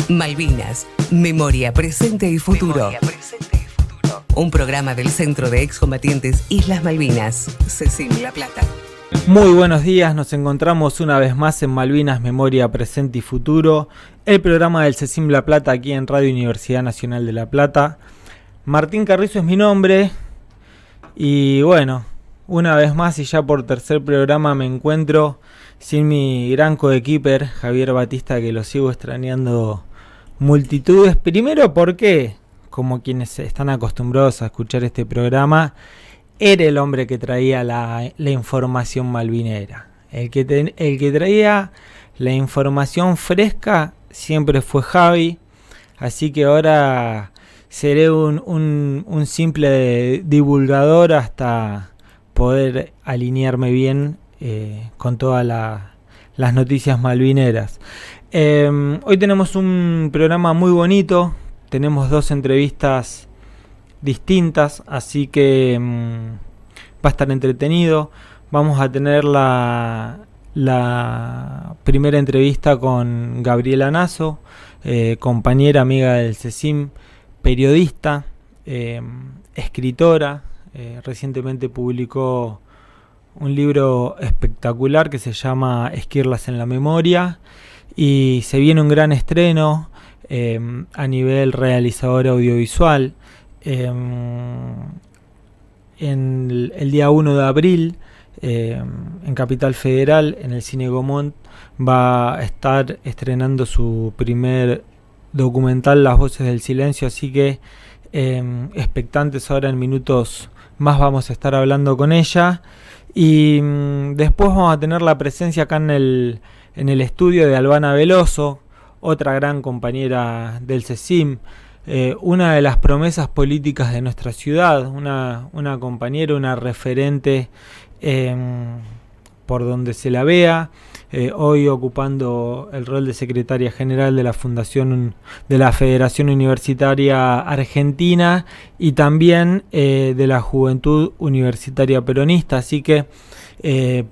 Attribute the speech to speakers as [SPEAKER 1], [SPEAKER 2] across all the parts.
[SPEAKER 1] Malvinas, Memoria, Presente y Futuro. Un programa del Centro de Excombatientes Islas Malvinas, CECIM La Plata.
[SPEAKER 2] Muy buenos días, nos encontramos una vez más en Malvinas, Memoria, Presente y Futuro, el programa del CECIM La Plata aquí en Radio Universidad Nacional de La Plata. Martín Carrizo es mi nombre y bueno, una vez más y ya por tercer programa me encuentro sin mi gran coequiper Javier Batista, que lo sigo extrañando multitudes. Primero porque, como quienes están acostumbrados a escuchar este programa, era el hombre que traía la información malvinera. El que traía la información fresca siempre fue Javi, así que ahora seré un simple divulgador hasta poder alinearme bien con todas las noticias malvineras. Hoy tenemos un programa muy bonito, tenemos dos entrevistas distintas, así que va a estar entretenido. Vamos a tener la primera entrevista con Gabriela Naso, compañera, amiga del CECIM, periodista, escritora. Recientemente publicó un libro espectacular que se llama Esquirlas en la Memoria, y se viene un gran estreno a nivel realizador audiovisual. En el día 1 de abril, en Capital Federal, en el Cine Gaumont, va a estar estrenando su primer documental, Las Voces del Silencio, así que expectantes. Ahora en minutos más vamos a estar hablando con ella, y después vamos a tener la presencia acá en el estudio de Albana Veloso, otra gran compañera del CECIM, una de las promesas políticas de nuestra ciudad, una compañera, una referente por donde se la vea, hoy ocupando el rol de secretaria general de la Federación Universitaria Argentina y también de la Juventud Universitaria Peronista, así que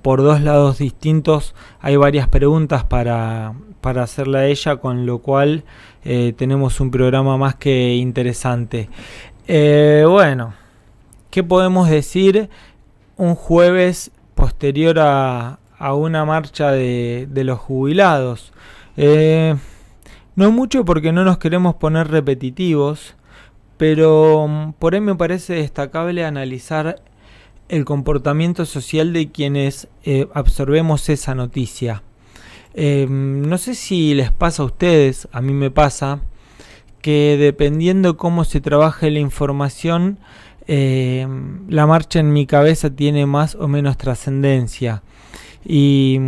[SPEAKER 2] por dos lados distintos hay varias preguntas para hacerle a ella, con lo cual tenemos un programa más que interesante. Bueno, ¿qué podemos decir un jueves posterior a una marcha de los jubilados? No mucho, porque no nos queremos poner repetitivos, pero por ahí me parece destacable analizar el comportamiento social de quienes absorbemos esa noticia. No sé si les pasa a ustedes, a mí me pasa, que dependiendo cómo se trabaje la información, la marcha en mi cabeza tiene más o menos trascendencia. Y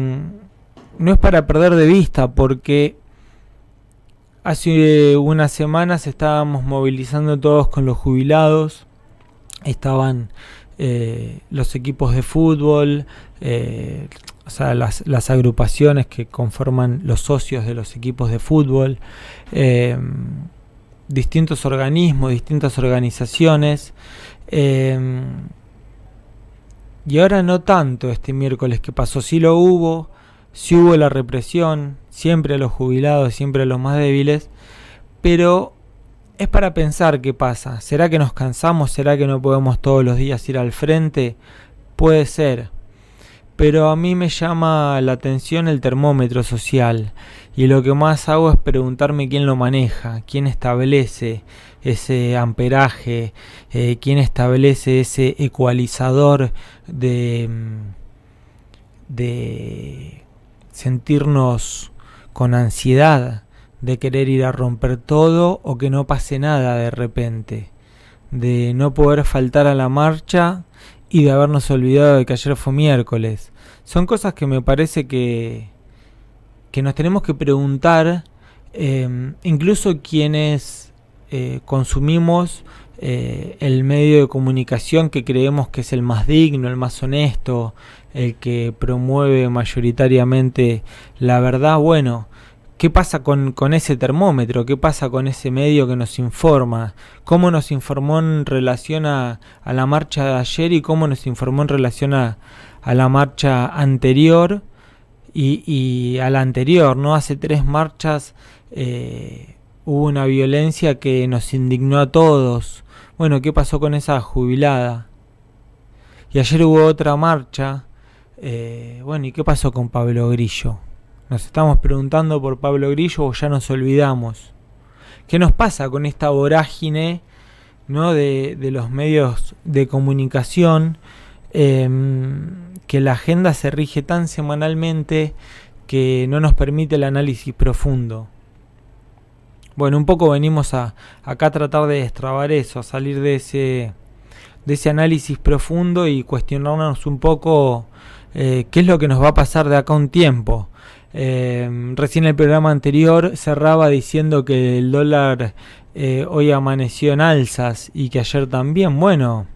[SPEAKER 2] no es para perder de vista, porque hace unas semanas estábamos movilizando todos con los jubilados, estaban los equipos de fútbol, o sea, las agrupaciones que conforman los socios de los equipos de fútbol, distintos organismos, distintas organizaciones, y ahora no tanto este miércoles que pasó. Sí hubo la represión, siempre a los jubilados, siempre a los más débiles, pero es para pensar qué pasa. ¿Será que nos cansamos? ¿Será que no podemos todos los días ir al frente? Puede ser. Pero a mí me llama la atención el termómetro social, y lo que más hago es preguntarme quién lo maneja, quién establece ese amperaje, quién establece ese ecualizador de sentirnos con ansiedad, de querer ir a romper todo o que no pase nada de repente, de no poder faltar a la marcha y de habernos olvidado de que ayer fue miércoles. Son cosas que me parece que nos tenemos que preguntar, incluso quienes consumimos el medio de comunicación que creemos que es el más digno, el más honesto, el que promueve mayoritariamente la verdad. Bueno, ¿qué pasa con ese termómetro? ¿Qué pasa con ese medio que nos informa? ¿Cómo nos informó en relación a la marcha de ayer y cómo nos informó en relación a la marcha anterior? y a la anterior, ¿no? Hace 3 marchas hubo una violencia que nos indignó a todos. Bueno, ¿qué pasó con esa jubilada? Y ayer hubo otra marcha. Bueno, ¿y qué pasó con Pablo Grillo? ¿Nos estamos preguntando por Pablo Grillo o ya nos olvidamos? ¿Qué nos pasa con esta vorágine, ¿no? de los medios de comunicación? Que la agenda se rige tan semanalmente que no nos permite el análisis profundo. Bueno, un poco venimos acá a tratar de destrabar eso, a salir de ese análisis profundo y cuestionarnos un poco qué es lo que nos va a pasar de acá a un tiempo. Recién el programa anterior cerraba diciendo que el dólar hoy amaneció en alzas y que ayer también. Bueno,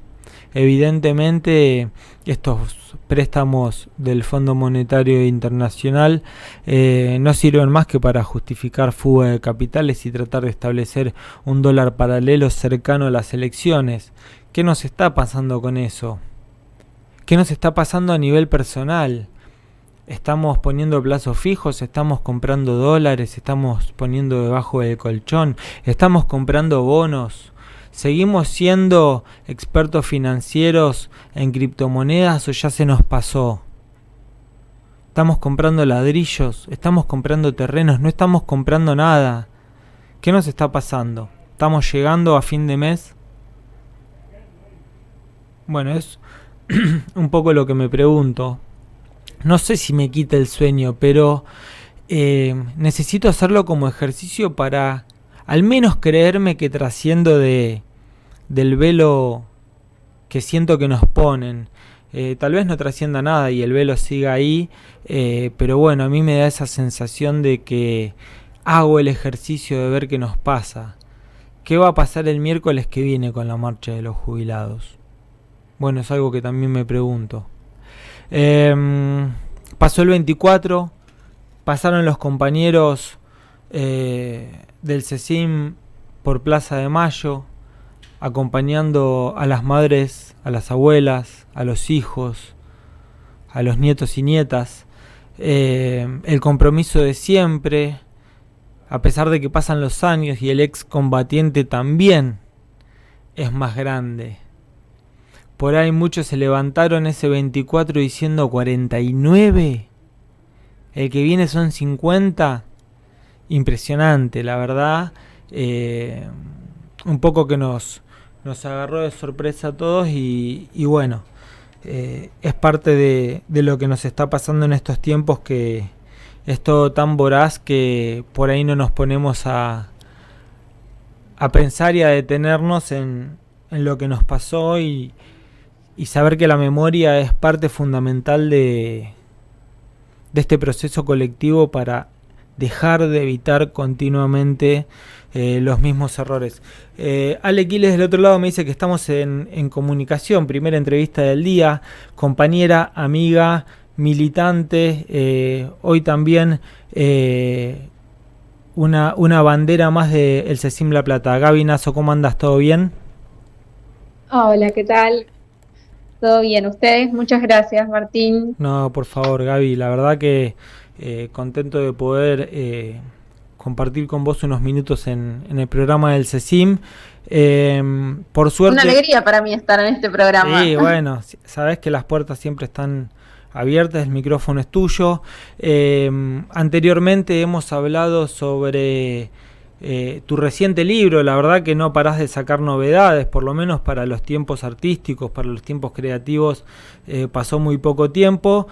[SPEAKER 2] evidentemente estos préstamos del Fondo Monetario Internacional no sirven más que para justificar fuga de capitales y tratar de establecer un dólar paralelo cercano a las elecciones. ¿Qué nos está pasando con eso? ¿Qué nos está pasando a nivel personal? ¿Estamos poniendo plazos fijos? ¿Estamos comprando dólares? ¿Estamos poniendo debajo del colchón? ¿Estamos comprando bonos? ¿Seguimos siendo expertos financieros en criptomonedas o ya se nos pasó? ¿Estamos comprando ladrillos? ¿Estamos comprando terrenos? ¿No estamos comprando nada? ¿Qué nos está pasando? ¿Estamos llegando a fin de mes? Bueno, es un poco lo que me pregunto. No sé si me quita el sueño, pero necesito hacerlo como ejercicio para al menos creerme que trasciendo del velo que siento que nos ponen. Tal vez no trascienda nada y el velo siga ahí, pero bueno, a mí me da esa sensación de que hago el ejercicio de ver qué nos pasa. ¿Qué va a pasar el miércoles que viene con la marcha de los jubilados? Bueno, es algo que también me pregunto. Pasó el 24, pasaron los compañeros del CECIM por Plaza de Mayo, acompañando a las madres, a las abuelas, a los hijos, a los nietos y nietas. El compromiso de siempre, a pesar de que pasan los años y el excombatiente también es más grande. Por ahí muchos se levantaron ese 24 diciendo 49. El que viene son 50. Impresionante, la verdad. Un poco que nos agarró de sorpresa a todos y bueno, es parte de lo que nos está pasando en estos tiempos, que es todo tan voraz que por ahí no nos ponemos a pensar y a detenernos en lo que nos pasó y saber que la memoria es parte fundamental de este proceso colectivo para dejar de evitar continuamente los mismos errores. Ale Quiles del otro lado me dice que estamos en comunicación, primera entrevista del día, compañera, amiga, militante, hoy también una bandera más del CECIM La Plata. Gaby Nazo, ¿cómo andas? ¿Todo bien?
[SPEAKER 3] Hola, ¿qué tal? ¿Todo bien? ¿Ustedes? Muchas gracias, Martín.
[SPEAKER 2] No, por favor, Gaby, la verdad que contento de poder compartir con vos unos minutos en el programa del CECIM. Por suerte...
[SPEAKER 3] Una alegría para mí estar en este programa.
[SPEAKER 2] Sí, bueno, sabés que las puertas siempre están abiertas, el micrófono es tuyo. Anteriormente hemos hablado sobre tu reciente libro. La verdad que no parás de sacar novedades, por lo menos para los tiempos artísticos, para los tiempos creativos pasó muy poco tiempo.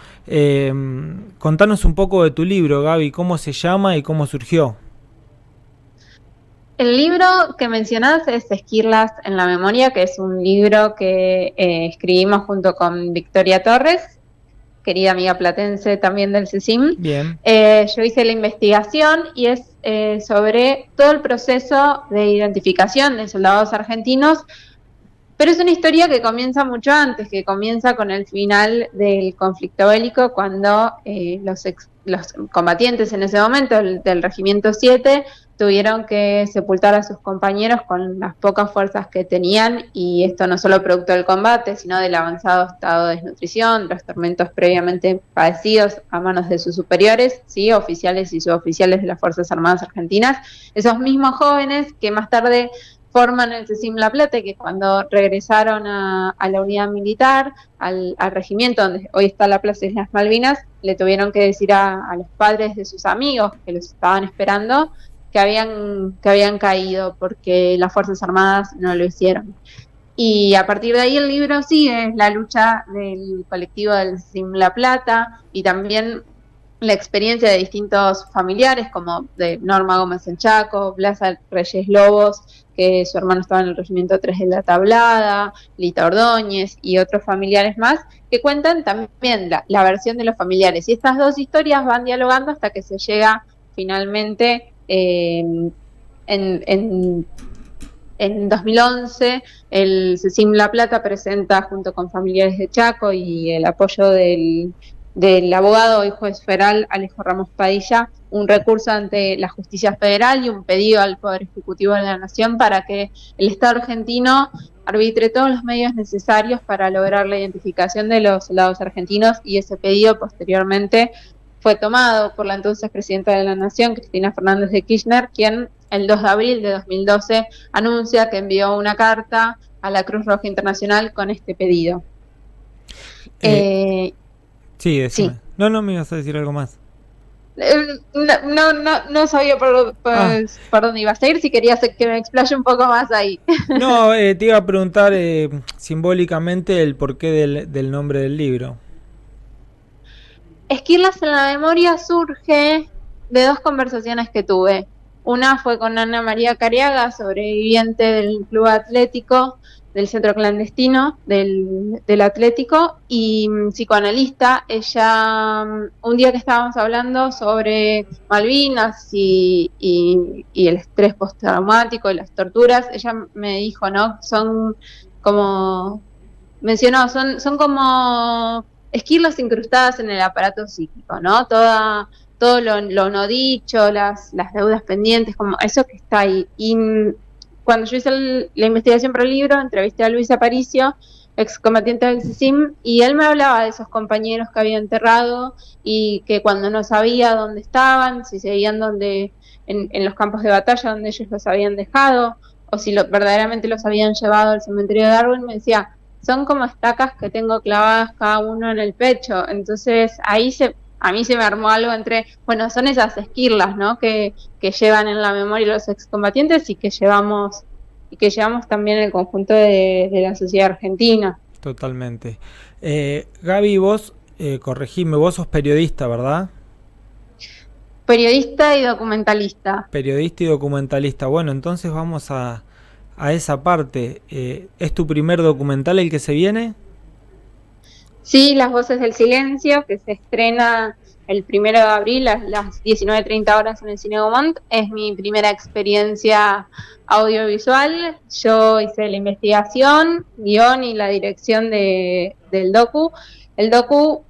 [SPEAKER 2] Contanos un poco de tu libro, Gaby, cómo se llama y cómo surgió.
[SPEAKER 3] El libro que mencionás es Esquirlas en la Memoria, que es un libro que escribimos junto con Victoria Torres, querida amiga platense también del CECIM.
[SPEAKER 2] Bien.
[SPEAKER 3] Yo hice la investigación y es sobre todo el proceso de identificación de soldados argentinos, pero es una historia que comienza mucho antes, que comienza con el final del conflicto bélico, cuando los combatientes en ese momento del Regimiento 7 tuvieron que sepultar a sus compañeros con las pocas fuerzas que tenían, y esto no solo producto del combate, sino del avanzado estado de desnutrición, los tormentos previamente padecidos a manos de sus superiores, ¿sí? Oficiales y suboficiales de las Fuerzas Armadas Argentinas, esos mismos jóvenes que más tarde forman el CECIM La Plata, y que cuando regresaron a la unidad militar, al regimiento donde hoy está la Plaza de las Malvinas, le tuvieron que decir a los padres de sus amigos que los estaban esperando que habían caído porque las Fuerzas Armadas no lo hicieron. Y a partir de ahí el libro sigue la lucha del colectivo del CECIM La Plata, y también la experiencia de distintos familiares, como de Norma Gómez en Chaco, Blasa Reyes Lobos, que su hermano estaba en el Regimiento 3 de la Tablada, Lita Ordóñez y otros familiares más, que cuentan también la versión de los familiares. Y estas dos historias van dialogando hasta que se llega finalmente en 2011, el CECIM La Plata presenta, junto con familiares de Chaco y el apoyo del abogado y juez federal Alejo Ramos Padilla, un recurso ante la justicia federal y un pedido al Poder Ejecutivo de la Nación para que el Estado argentino arbitre todos los medios necesarios para lograr la identificación de los soldados argentinos, y ese pedido posteriormente fue tomado por la entonces presidenta de la Nación, Cristina Fernández de Kirchner, quien el 2 de abril de 2012 anuncia que envió una carta a la Cruz Roja Internacional con este pedido.
[SPEAKER 2] Sí, decime.
[SPEAKER 3] Sí.
[SPEAKER 2] No me ibas a decir algo más.
[SPEAKER 3] No sabía por dónde ibas a ir, si querías que me explaye un poco más ahí.
[SPEAKER 2] No, te iba a preguntar simbólicamente el porqué del nombre del libro.
[SPEAKER 3] Esquirlas en la memoria surge de dos conversaciones que tuve. Una fue con Ana María Cariaga, sobreviviente del club atlético, del centro clandestino del Atlético, y psicoanalista. Ella, un día que estábamos hablando sobre Malvinas y el estrés postraumático y las torturas, ella me dijo, ¿no? Son como esquirlas incrustadas en el aparato psíquico, ¿no? Todo lo no dicho, las deudas pendientes, como eso que está ahí. Y cuando yo hice la investigación para el libro, entrevisté a Luis Aparicio, excombatiente del CECIM, y él me hablaba de esos compañeros que había enterrado y que cuando no sabía dónde estaban, si seguían en los campos de batalla donde ellos los habían dejado, o si verdaderamente los habían llevado al cementerio de Darwin, me decía, son como estacas que tengo clavadas cada uno en el pecho. Entonces ahí a mí se me armó algo entre, bueno, son esas esquirlas, ¿no? Que llevan en la memoria los excombatientes y que llevamos también el conjunto de la sociedad argentina.
[SPEAKER 2] Totalmente. Gaby, vos, corregime, vos sos periodista, ¿verdad?
[SPEAKER 3] Periodista y documentalista.
[SPEAKER 2] Periodista y documentalista. Bueno, entonces vamos a esa parte. ¿Es tu primer documental el que se viene?
[SPEAKER 3] Sí, Las Voces del Silencio, que se estrena el 1 de abril a las 19:30 horas en el Cine Gaumont. Es mi primera experiencia audiovisual. Yo hice la investigación, guión y la dirección del docu. El docu,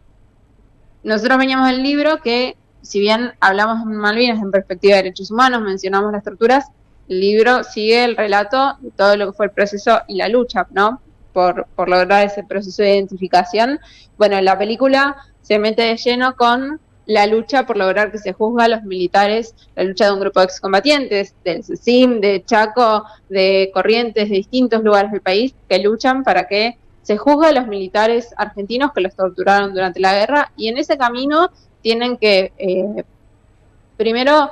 [SPEAKER 3] nosotros veníamos del libro que, si bien hablamos en Malvinas en perspectiva de derechos humanos, mencionamos las torturas, el libro sigue el relato de todo lo que fue el proceso y la lucha, ¿no? Por lograr ese proceso de identificación. Bueno, la película se mete de lleno con la lucha por lograr que se juzgue a los militares, la lucha de un grupo de excombatientes, del CECIM, de Chaco, de Corrientes, de distintos lugares del país, que luchan para que se juzgue a los militares argentinos que los torturaron durante la guerra, y en ese camino tienen que, primero,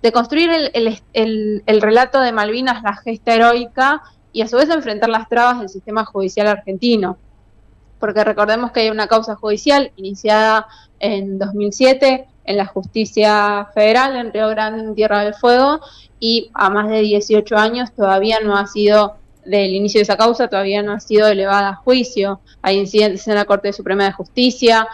[SPEAKER 3] deconstruir el relato de Malvinas, la gesta heroica, y a su vez enfrentar las trabas del sistema judicial argentino. Porque recordemos que hay una causa judicial iniciada en 2007 en la Justicia Federal en Río Grande, en Tierra del Fuego, y a más de 18 años todavía no ha sido, del inicio de esa causa, todavía no ha sido elevada a juicio. Hay incidentes en la Corte Suprema de Justicia,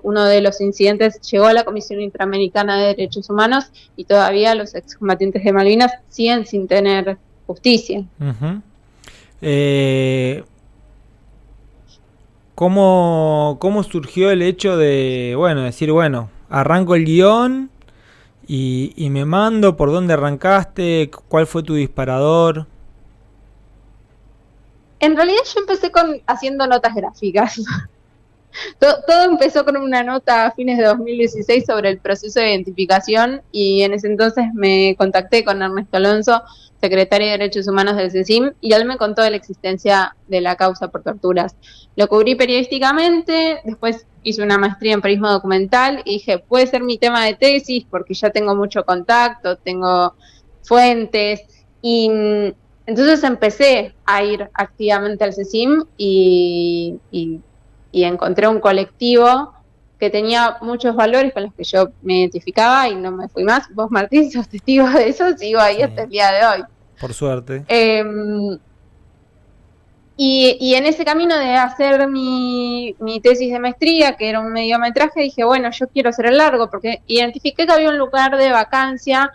[SPEAKER 3] uno de los incidentes llegó a la Comisión Interamericana de Derechos Humanos, y todavía los excombatientes de Malvinas siguen sin tener justicia.
[SPEAKER 2] Uh-huh. ¿Cómo surgió el hecho de, decir, arranco el guión y me mando, ¿por dónde arrancaste? ¿Cuál fue tu disparador?
[SPEAKER 3] En realidad yo empecé haciendo notas gráficas. Todo empezó con una nota a fines de 2016 sobre el proceso de identificación y en ese entonces me contacté con Ernesto Alonso, secretario de Derechos Humanos del CECIM, y él me contó de la existencia de la causa por torturas. Lo cubrí periodísticamente, después hice una maestría en periodismo documental y dije, puede ser mi tema de tesis porque ya tengo mucho contacto, tengo fuentes y entonces empecé a ir activamente al CECIM y encontré un colectivo que tenía muchos valores con los que yo me identificaba y no me fui más. Vos, Martín, sos testigo de eso, sigo ahí hasta el día de hoy.
[SPEAKER 2] Por suerte.
[SPEAKER 3] Y en ese camino de hacer mi tesis de maestría, que era un mediometraje, dije, bueno, yo quiero hacer el largo, porque identifiqué que había un lugar de vacancia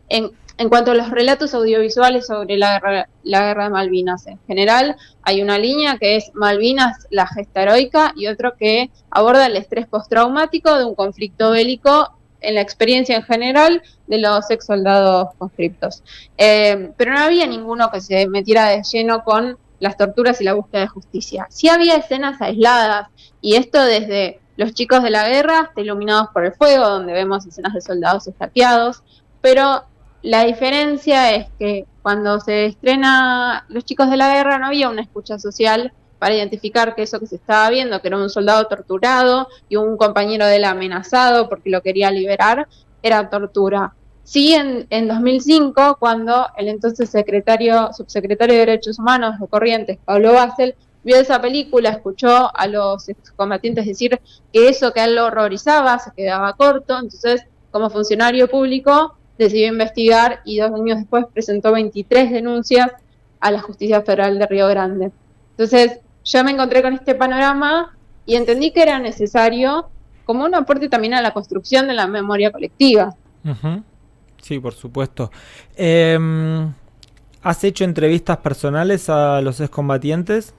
[SPEAKER 3] en cuanto a los relatos audiovisuales sobre la guerra de Malvinas. En general, hay una línea que es Malvinas, la gesta heroica, y otro que aborda el estrés postraumático de un conflicto bélico en la experiencia en general de los ex soldados conscriptos. Pero no había ninguno que se metiera de lleno con las torturas y la búsqueda de justicia. Sí había escenas aisladas, y esto desde Los chicos de la guerra hasta Iluminados por el fuego, donde vemos escenas de soldados estaqueados, pero la diferencia es que cuando se estrena Los chicos de la guerra no había una escucha social para identificar que eso que se estaba viendo, que era un soldado torturado y un compañero de él amenazado porque lo quería liberar, era tortura. Sí, en 2005, cuando el entonces subsecretario de Derechos Humanos de Corrientes, Pablo Basel, vio esa película, escuchó a los excombatientes decir que eso que a él lo horrorizaba se quedaba corto, entonces como funcionario público decidió investigar y 2 años después presentó 23 denuncias a la Justicia Federal de Río Grande. Entonces yo me encontré con este panorama y entendí que era necesario como un aporte también a la construcción de la memoria colectiva.
[SPEAKER 2] Uh-huh. Sí, por supuesto. ¿Has hecho entrevistas personales a los excombatientes?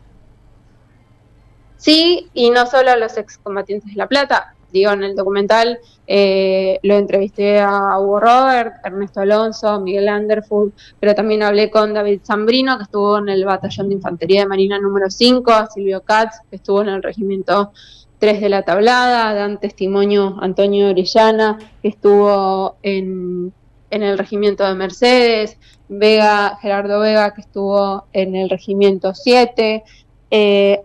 [SPEAKER 3] Sí, y no solo a los excombatientes de La Plata. Digo, en el documental lo entrevisté a Hugo Robert, Ernesto Alonso, Miguel Anderfuld, pero también hablé con David Zambrino, que estuvo en el Batallón de Infantería de Marina número 5, a Silvio Katz, que estuvo en el Regimiento 3 de la Tablada, dan testimonio Antonio Orellana, que estuvo en el Regimiento de Mercedes, Gerardo Vega, que estuvo en el Regimiento 7.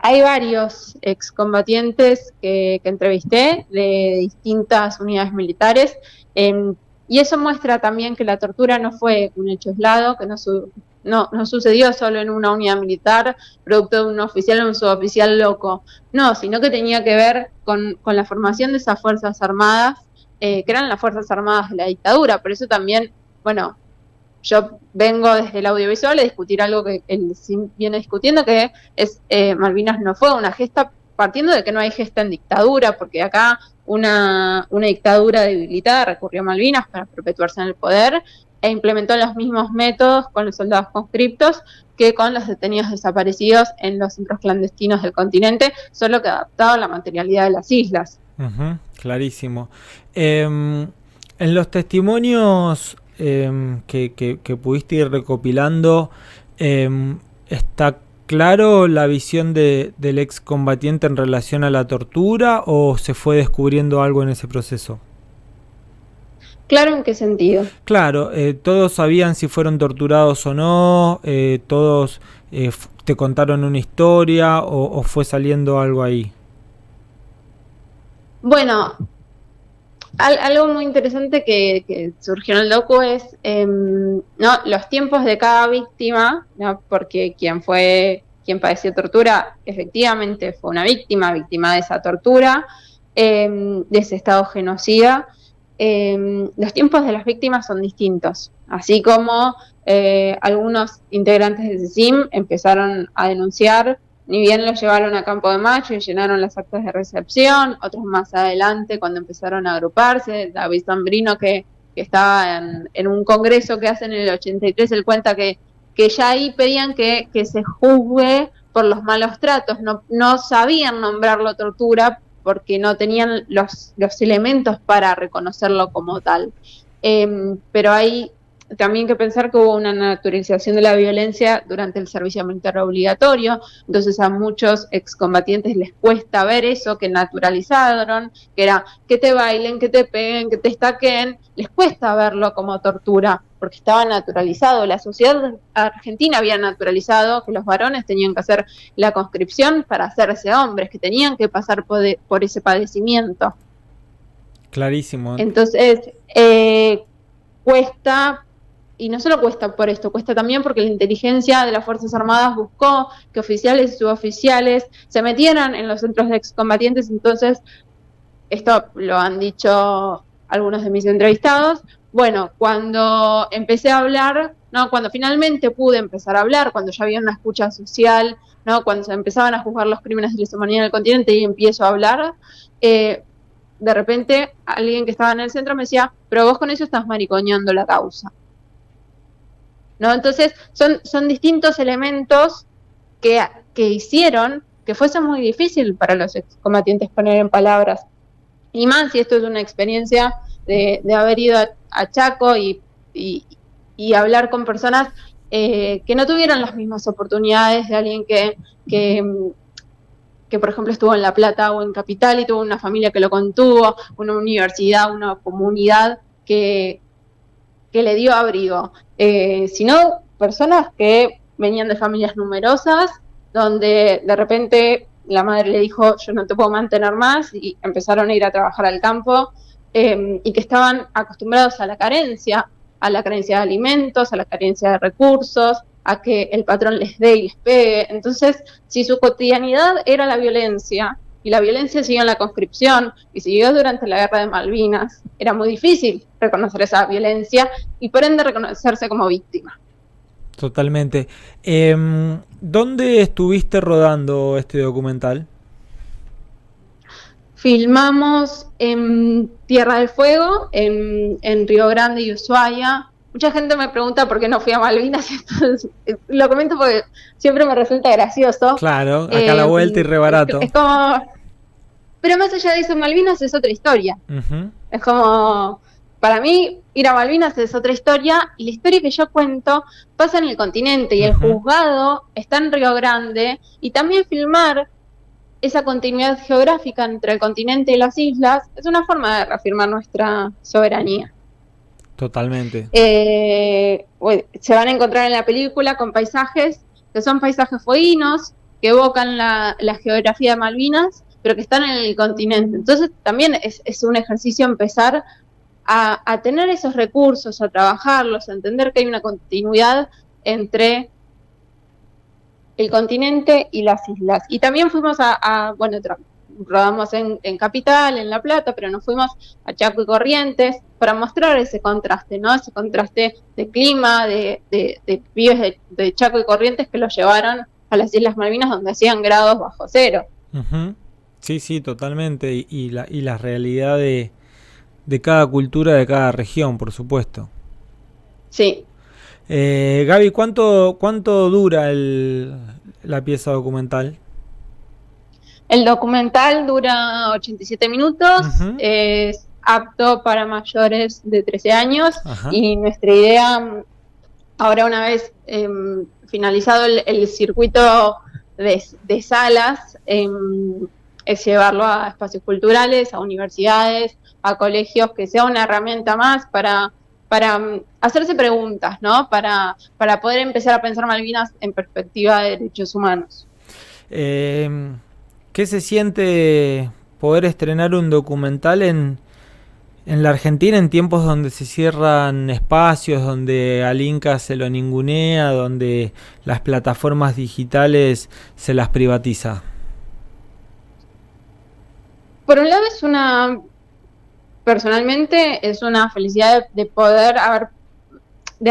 [SPEAKER 3] Hay varios excombatientes que entrevisté de distintas unidades militares, y eso muestra también que la tortura no fue un hecho aislado, que no sucedió solo en una unidad militar, producto de un oficial o un suboficial loco, no, sino que tenía que ver con la formación de esas Fuerzas Armadas, que eran las Fuerzas Armadas de la dictadura. Por eso también, bueno, yo vengo desde el audiovisual a discutir algo que él viene discutiendo, que es Malvinas no fue una gesta, partiendo de que no hay gesta en dictadura, porque acá una dictadura debilitada recurrió a Malvinas para perpetuarse en el poder e implementó los mismos métodos con los soldados conscriptos que con los detenidos desaparecidos en los centros clandestinos del continente, solo que adaptado a la materialidad de las islas.
[SPEAKER 2] Uh-huh, clarísimo. En los testimonios que pudiste ir recopilando, ¿está claro la visión del excombatiente en relación a la tortura o se fue descubriendo algo en ese proceso?
[SPEAKER 3] ¿Claro en qué sentido?
[SPEAKER 2] Claro, todos sabían si fueron torturados o no, todos te contaron una historia o fue saliendo algo ahí.
[SPEAKER 3] Bueno, algo muy interesante que surgió en el docu es los tiempos de cada víctima, ¿no? Porque quien padeció tortura efectivamente fue una víctima de esa tortura, de ese estado genocida. Los tiempos de las víctimas son distintos, así como algunos integrantes del CECIM empezaron a denunciar, ni bien los llevaron a Campo de Mayo y llenaron las actas de recepción, otros más adelante cuando empezaron a agruparse. David Zambrino, que estaba en un congreso que hacen en el 83, él cuenta que ya ahí pedían que se juzgue por los malos tratos, no sabían nombrarlo tortura porque no tenían los elementos para reconocerlo como tal. pero hay también que pensar que hubo una naturalización de la violencia durante el servicio militar obligatorio, entonces a muchos excombatientes les cuesta ver eso que naturalizaron, que era que te bailen, que te peguen, que te estaquen, les cuesta verlo como tortura, porque estaba naturalizado. La sociedad argentina había naturalizado que los varones tenían que hacer la conscripción para hacerse hombres, que tenían que pasar por ese padecimiento.
[SPEAKER 2] Clarísimo.
[SPEAKER 3] Entonces, cuesta. Y no solo cuesta por esto, cuesta también porque la inteligencia de las Fuerzas Armadas buscó que oficiales y suboficiales se metieran en los centros de excombatientes. Entonces, esto lo han dicho algunos de mis entrevistados. Bueno, cuando empecé a hablar, ¿no? Cuando finalmente pude empezar a hablar, cuando ya había una escucha social, ¿no? Cuando se empezaban a juzgar los crímenes de lesa humanidad en el continente y empiezo a hablar, de repente alguien que estaba en el centro me decía, pero vos con eso estás mariconeando la causa. ¿No? Entonces, son distintos elementos que hicieron que fuese muy difícil para los excombatientes poner en palabras. Y más si esto es una experiencia de haber ido a Chaco y hablar con personas que no tuvieron las mismas oportunidades de alguien que, por ejemplo, estuvo en La Plata o en Capital y tuvo una familia que lo contuvo, una universidad, una comunidad que le dio abrigo, sino personas que venían de familias numerosas, donde de repente la madre le dijo, yo no te puedo mantener más, y empezaron a ir a trabajar al campo, y que estaban acostumbrados a la carencia de alimentos, a la carencia de recursos, a que el patrón les dé y les pegue. Entonces, si su cotidianidad era la violencia, y la violencia siguió en la conscripción y siguió durante la Guerra de Malvinas, era muy difícil reconocer esa violencia y por ende reconocerse como víctima.
[SPEAKER 2] Totalmente. ¿Dónde estuviste rodando este documental?
[SPEAKER 3] Filmamos en Tierra del Fuego, en Río Grande y Ushuaia. Mucha gente me pregunta por qué no fui a Malvinas. Entonces, lo comento porque siempre me resulta gracioso.
[SPEAKER 2] Claro, acá a la vuelta y re barato.
[SPEAKER 3] Es como... Pero más allá de eso, Malvinas es otra historia. Uh-huh. Es como, para mí, ir a Malvinas es otra historia, y la historia que yo cuento pasa en el continente, y el juzgado está en Río Grande, y también filmar esa continuidad geográfica entre el continente y las islas es una forma de reafirmar nuestra soberanía.
[SPEAKER 2] Totalmente.
[SPEAKER 3] Se van a encontrar en la película con paisajes que son paisajes fueguinos, que evocan la geografía de Malvinas, pero que están en el continente. Entonces también es un ejercicio empezar a tener esos recursos, a trabajarlos, a entender que hay una continuidad entre el continente y las islas. Y también fuimos rodamos en Capital, en La Plata, pero nos fuimos a Chaco y Corrientes para mostrar ese contraste, ¿no? Ese contraste de clima, de pibes de Chaco y Corrientes que los llevaron a las Islas Malvinas, donde hacían grados bajo cero.
[SPEAKER 2] Uh-huh. Sí, totalmente. Y la realidad de cada cultura, de cada región, por supuesto.
[SPEAKER 3] Sí.
[SPEAKER 2] Gaby, ¿cuánto dura la pieza documental?
[SPEAKER 3] El documental dura 87 minutos, es apto para mayores de 13 años, y nuestra idea, ahora una vez finalizado el circuito de salas, es llevarlo a espacios culturales, a universidades, a colegios, que sea una herramienta más para hacerse preguntas, ¿no? Para poder empezar a pensar Malvinas en perspectiva de derechos humanos.
[SPEAKER 2] ¿Qué se siente poder estrenar un documental en la Argentina en tiempos donde se cierran espacios, donde al Inca se lo ningunea, donde las plataformas digitales se las privatiza?
[SPEAKER 3] Por un lado personalmente es una felicidad de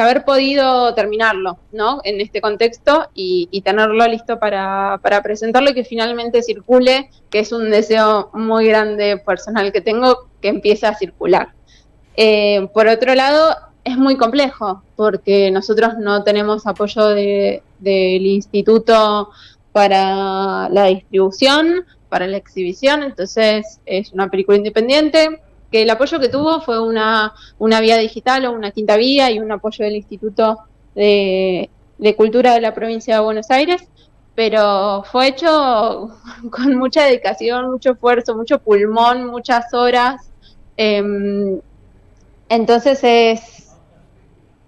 [SPEAKER 3] haber podido terminarlo, ¿no? En este contexto y tenerlo listo para presentarlo y que finalmente circule, que es un deseo muy grande personal que tengo, que empiece a circular. Por otro lado, es muy complejo, porque nosotros no tenemos apoyo del instituto para la distribución, para la exhibición, entonces es una película independiente, que el apoyo que tuvo fue una vía digital o una quinta vía y un apoyo del Instituto de Cultura de la provincia de Buenos Aires, pero fue hecho con mucha dedicación, mucho esfuerzo, mucho pulmón, muchas horas. Entonces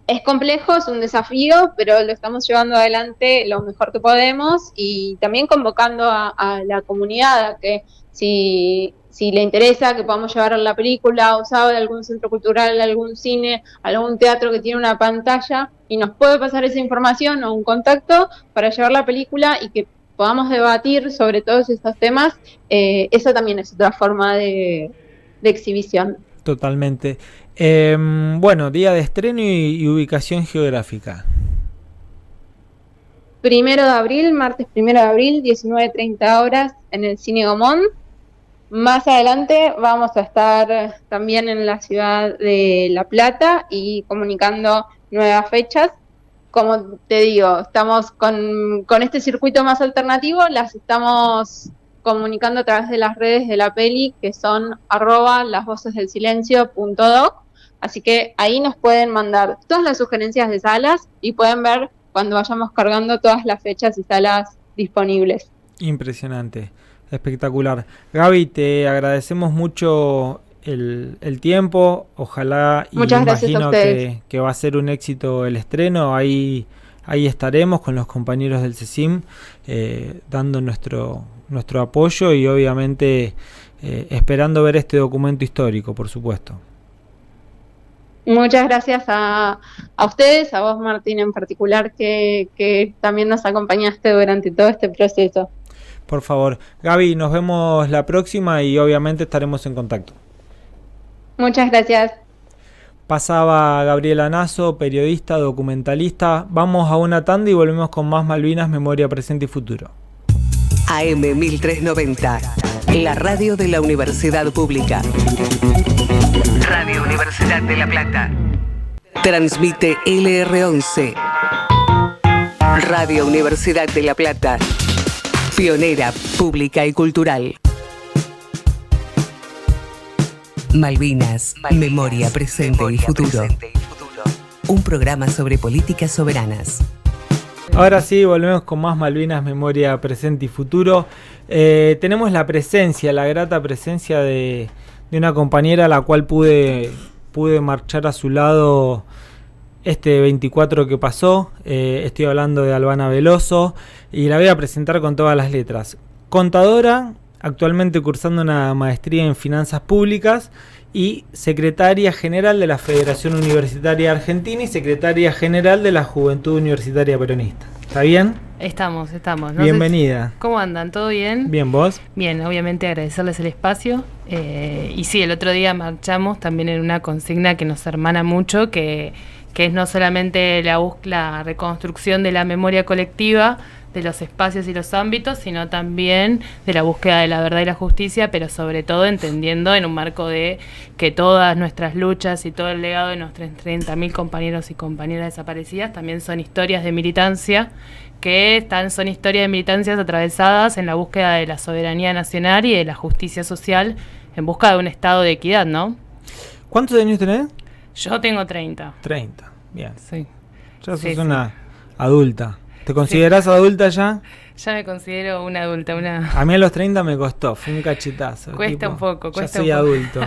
[SPEAKER 3] es complejo, es un desafío, pero lo estamos llevando adelante lo mejor que podemos y también convocando a la comunidad a que si le interesa que podamos llevar la película usada de algún centro cultural, algún cine, algún teatro que tiene una pantalla y nos puede pasar esa información o un contacto para llevar la película y que podamos debatir sobre todos estos temas, esa también es otra forma de exhibición.
[SPEAKER 2] Totalmente. Bueno, día de estreno y ubicación geográfica.
[SPEAKER 3] 1 de abril, martes 1 de abril, 19:30 horas en el Cine Gomón. Más adelante vamos a estar también en la ciudad de La Plata y comunicando nuevas fechas. Como te digo, estamos con este circuito más alternativo, las estamos comunicando a través de las redes de la peli, que son @lasvocesdelsilencio.doc. Así que ahí nos pueden mandar todas las sugerencias de salas y pueden ver cuando vayamos cargando todas las fechas y salas disponibles.
[SPEAKER 2] Impresionante, espectacular. Gaby, te agradecemos mucho el tiempo. Ojalá, y
[SPEAKER 3] muchas gracias
[SPEAKER 2] imagino
[SPEAKER 3] a ustedes.
[SPEAKER 2] que va a ser un éxito el estreno. Ahí estaremos con los compañeros del CECIM dando nuestro apoyo y obviamente esperando ver este documento histórico, por supuesto.
[SPEAKER 3] Muchas gracias a ustedes, a vos Martín en particular, que también nos acompañaste durante todo este proceso.
[SPEAKER 2] Por favor. Gaby, nos vemos la próxima y obviamente estaremos en contacto.
[SPEAKER 3] Muchas gracias.
[SPEAKER 2] Pasaba Gabriela Naso, periodista, documentalista. Vamos a una tanda y volvemos con más Malvinas, Memoria, Presente y Futuro.
[SPEAKER 1] AM 1390, la radio de la Universidad Pública. Radio Universidad de La Plata. Transmite LR11. Radio Universidad de La Plata. Pionera, pública y cultural. Malvinas, Memoria, Presente y Futuro. Un programa sobre políticas soberanas.
[SPEAKER 2] Ahora sí, volvemos con más Malvinas, Memoria, Presente y Futuro. Tenemos la grata presencia de una compañera a la cual pude marchar a su lado este 24 que pasó. Estoy hablando de Albana Veloso y la voy a presentar con todas las letras. Contadora, actualmente cursando una maestría en Finanzas Públicas y secretaria general de la Federación Universitaria Argentina y secretaria general de la Juventud Universitaria Peronista. ¿Está bien?
[SPEAKER 4] Estamos.
[SPEAKER 2] No Bienvenida.
[SPEAKER 4] ¿Cómo andan? ¿Todo bien?
[SPEAKER 2] Bien, ¿vos?
[SPEAKER 4] Bien, obviamente agradecerles el espacio. Y sí, el otro día marchamos también en una consigna que nos hermana mucho, que es no solamente la reconstrucción de la memoria colectiva, de los espacios y los ámbitos, sino también de la búsqueda de la verdad y la justicia, pero sobre todo entendiendo en un marco de que todas nuestras luchas y todo el legado de nuestros 30.000 compañeros y compañeras desaparecidas también son historias de militancia, son historias de militancias atravesadas en la búsqueda de la soberanía nacional y de la justicia social en busca de un estado de equidad, ¿no?
[SPEAKER 2] ¿Cuántos años tenés?
[SPEAKER 4] Yo tengo 30.
[SPEAKER 2] 30, bien.
[SPEAKER 4] Sí.
[SPEAKER 2] Ya sos una adulta. ¿Te considerás adulta ya?
[SPEAKER 4] Ya me considero una adulta.
[SPEAKER 2] A mí a los 30 me costó, fue un cachetazo.
[SPEAKER 4] Cuesta un poco.
[SPEAKER 2] Ya soy adulto.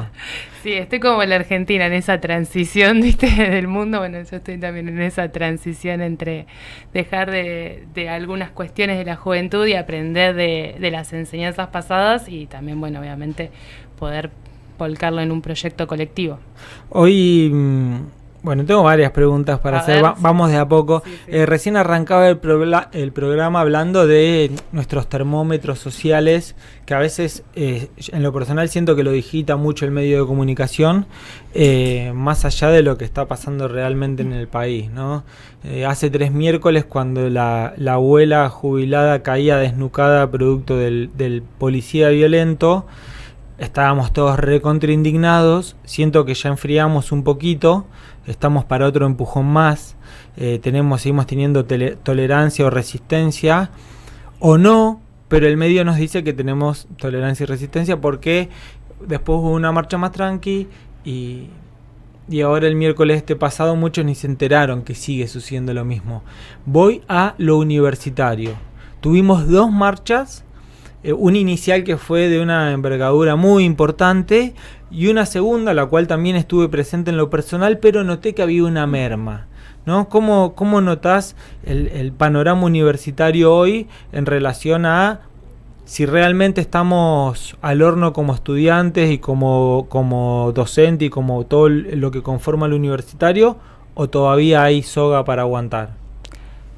[SPEAKER 4] Sí, estoy como en la Argentina, en esa transición, ¿viste? Del mundo. Bueno, yo estoy también en esa transición entre dejar de algunas cuestiones de la juventud y aprender de las enseñanzas pasadas y también, bueno, obviamente poder volcarlo en un proyecto colectivo.
[SPEAKER 2] Hoy... Bueno, tengo varias preguntas para hacer. Vamos de a poco. Sí. Recién arrancaba el programa hablando de nuestros termómetros sociales, que a veces, en lo personal, siento que lo digita mucho el medio de comunicación, más allá de lo que está pasando realmente en el país, ¿no? Hace 3 miércoles, cuando la abuela jubilada caía desnucada producto del policía violento, estábamos todos recontraindignados. Siento que ya enfriamos un poquito. Estamos para otro empujón más. Seguimos teniendo tolerancia o resistencia o no, pero el medio nos dice que tenemos tolerancia y resistencia porque después hubo una marcha más tranqui y ahora el miércoles pasado muchos ni se enteraron que sigue sucediendo lo mismo. Voy a lo universitario. Tuvimos 2 marchas, una inicial que fue de una envergadura muy importante y una segunda, la cual también estuve presente en lo personal, pero noté que había una merma, ¿no? ¿Cómo notás el panorama universitario hoy en relación a si realmente estamos al horno como estudiantes y como docente y como todo lo que conforma el universitario, o todavía hay soga para aguantar?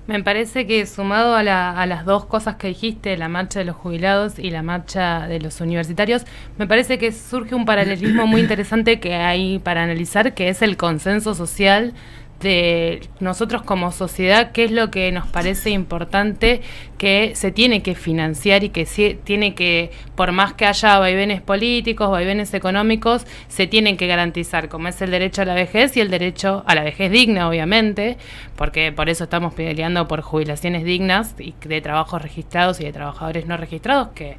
[SPEAKER 4] Me parece que sumado a las 2 cosas que dijiste, la marcha de los jubilados y la marcha de los universitarios, me parece que surge un paralelismo muy interesante que hay para analizar, que es el consenso social de nosotros como sociedad, qué es lo que nos parece importante que se tiene que financiar y que tiene que, por más que haya vaivenes políticos, vaivenes económicos, se tienen que garantizar, como es el derecho a la vejez y el derecho a la vejez digna, obviamente, porque por eso estamos peleando por jubilaciones dignas y de trabajos registrados y de trabajadores no registrados, que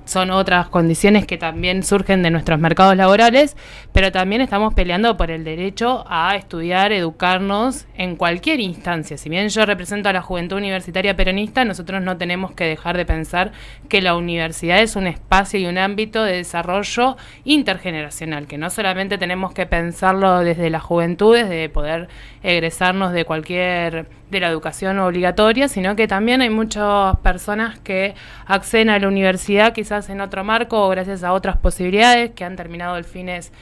[SPEAKER 4] son otras condiciones que también surgen de nuestros mercados laborales, pero también estamos peleando por el derecho a estudiar, educarnos en cualquier instancia. Si bien yo represento a la juventud universitaria peronista, nosotros no tenemos que dejar de pensar que la universidad es un espacio y un ámbito de desarrollo intergeneracional, que no solamente tenemos que pensarlo desde la juventud, desde poder egresarnos de la educación obligatoria, sino que también hay muchas personas que acceden a la universidad quizás en otro marco o gracias a otras posibilidades que han terminado el fines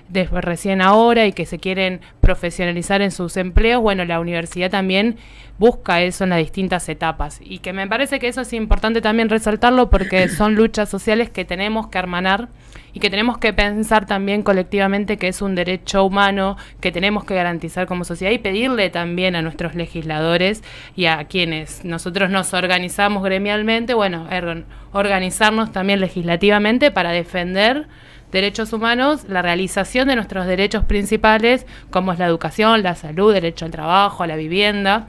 [SPEAKER 4] desde recién ahora y que se quieren profesionalizar en sus empleos. Bueno, la universidad también busca eso en las distintas etapas y que me parece que eso es importante también resaltarlo porque son luchas sociales que tenemos que hermanar y que tenemos que pensar también colectivamente que es un derecho humano que tenemos que garantizar como sociedad y pedirle también a nuestros legisladores y a quienes nosotros nos organizamos gremialmente, bueno, organizarnos también legislativamente para defender derechos humanos, la realización de nuestros derechos principales, como es la educación, la salud, derecho al trabajo, a la vivienda,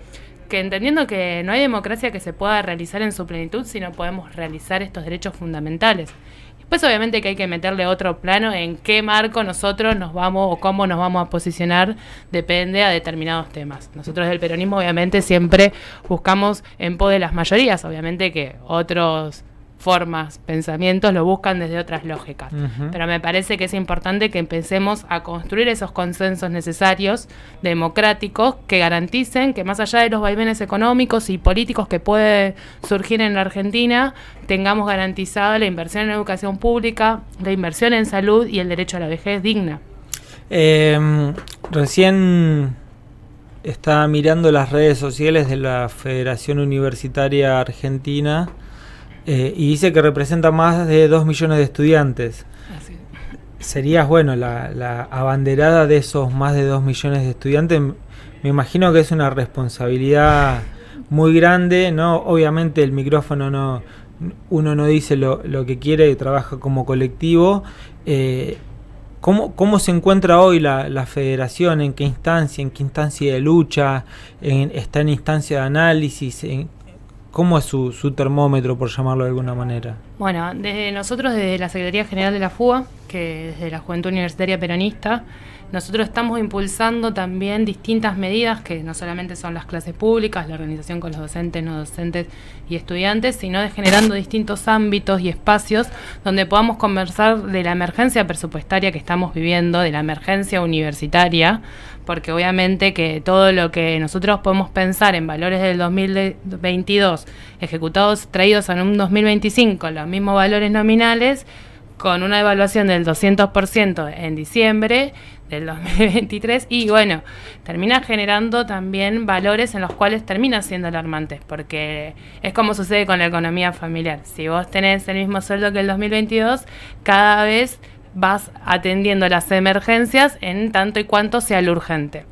[SPEAKER 4] que entendiendo que no hay democracia que se pueda realizar en su plenitud si no podemos realizar estos derechos fundamentales. Después obviamente que hay que meterle otro plano en qué marco nosotros nos vamos o cómo nos vamos a posicionar, depende a determinados temas. Nosotros del peronismo obviamente siempre buscamos en pos de las mayorías, obviamente que otros formas, pensamientos lo buscan desde otras lógicas. Pero me parece que es importante que empecemos a construir esos consensos necesarios, democráticos, que garanticen que más allá de los vaivenes económicos y políticos que puede surgir en la Argentina, tengamos garantizada la inversión en educación pública, la inversión en salud y el derecho a la vejez digna.
[SPEAKER 2] Recién estaba mirando las redes sociales de la Federación Universitaria Argentina y dice que representa más de 2 millones de estudiantes.
[SPEAKER 4] Así.
[SPEAKER 2] Serías, bueno, la abanderada de esos más de 2 millones de estudiantes. Me imagino que es una responsabilidad muy grande, ¿no? Obviamente el micrófono uno no dice lo que quiere y trabaja como colectivo. ¿Cómo se encuentra hoy la federación? ¿En qué instancia de lucha? ¿Está en instancia de análisis? ¿Cómo es su termómetro, por llamarlo de alguna manera?
[SPEAKER 4] Bueno, nosotros desde la Secretaría General de la FUA, que desde la Juventud Universitaria Peronista, nosotros estamos impulsando también distintas medidas que no solamente son las clases públicas, la organización con los docentes, no docentes y estudiantes, sino de generando distintos ámbitos y espacios donde podamos conversar de la emergencia presupuestaria que estamos viviendo, de la emergencia universitaria, porque obviamente que todo lo que nosotros podemos pensar en valores del 2022 ejecutados, traídos en un 2025, los mismos valores nominales, con una evaluación del 200% en diciembre del 2023 y bueno, termina generando también valores en los cuales terminan siendo alarmantes, porque es como sucede con la economía familiar. Si vos tenés el mismo sueldo que el 2022, cada vez vas atendiendo las emergencias en tanto y cuanto sea lo urgente.